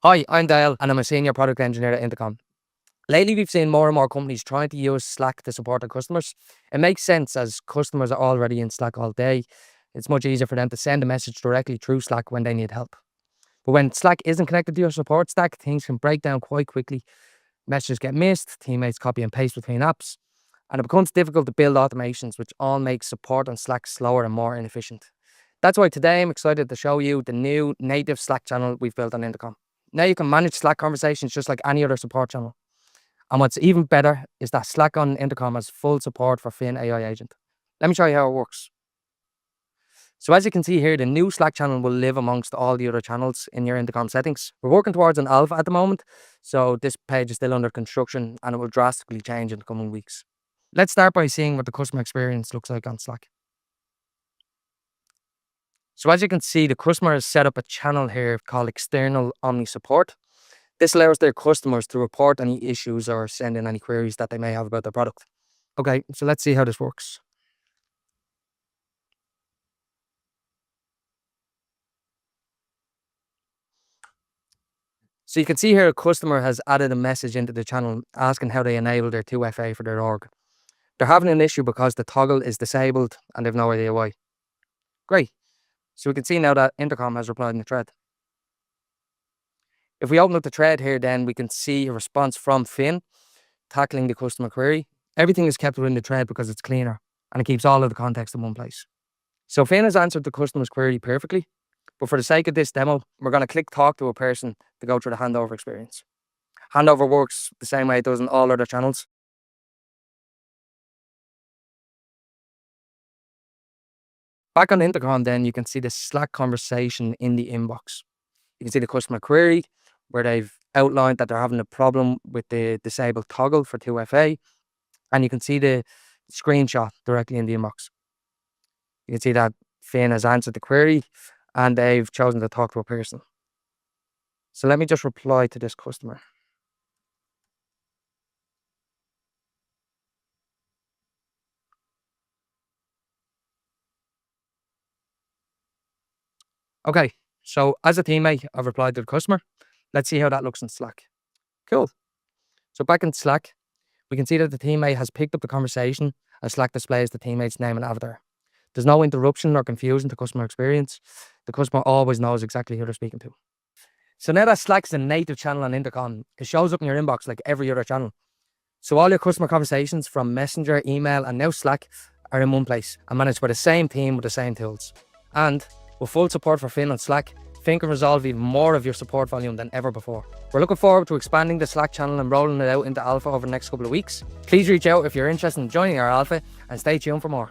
Hi, I'm Dale and I'm a senior product engineer at Intercom. Lately, we've seen more and more companies trying to use Slack to support their customers. It makes sense as customers are already in Slack all day. It's much easier for them to send a message directly through Slack when they need help. But when Slack isn't connected to your support stack, things can break down quite quickly. Messages get missed, teammates copy and paste between apps, and it becomes difficult to build automations, which all make support on Slack slower and more inefficient. That's why today I'm excited to show you the new native Slack channel we've built on Intercom. Now you can manage Slack conversations just like any other support channel. And what's even better is that Slack on Intercom has full support for Fin AI agent. Let me show you how it works. So as you can see here, the new Slack channel will live amongst all the other channels in your Intercom settings. We're working towards an alpha at the moment, so this page is still under construction and it will drastically change in the coming weeks. Let's start by seeing what the customer experience looks like on Slack. So as you can see, the customer has set up a channel here called External Omni Support. This allows their customers to report any issues or send in any queries that they may have about their product. Okay, so let's see how this works. So you can see here a customer has added a message into the channel asking how they enable their 2FA for their org. They're having an issue because the toggle is disabled and they've no idea why. Great. So we can see now that Intercom has replied in the thread. If we open up the thread here, then we can see a response from Fin tackling the customer query. Everything is kept within the thread because it's cleaner and it keeps all of the context in one place. So Fin has answered the customer's query perfectly, but for the sake of this demo, we're going to click talk to a person to go through the handover experience. Handover works the same way it does in all other channels. Back on Intercom then, you can see the Slack conversation in the inbox. You can see the customer query where they've outlined that they're having a problem with the disabled toggle for 2FA, and you can see the screenshot directly in the inbox. You can see that Fin has answered the query and they've chosen to talk to a person. So let me just reply to this customer. Okay, so as a teammate, I've replied to the customer. Let's see how that looks in Slack. Cool. So back in Slack, we can see that the teammate has picked up the conversation as Slack displays the teammate's name and avatar. There's no interruption or confusion to customer experience. The customer always knows exactly who they're speaking to. So now that Slack is a native channel on Intercom, it shows up in your inbox like every other channel. So all your customer conversations from Messenger, email, and now Slack are in one place and managed by the same team with the same tools. And with full support for Fin on Slack, Fin can resolve even more of your support volume than ever before. We're looking forward to expanding the Slack channel and rolling it out into alpha over the next couple of weeks. Please reach out if you're interested in joining our alpha and stay tuned for more.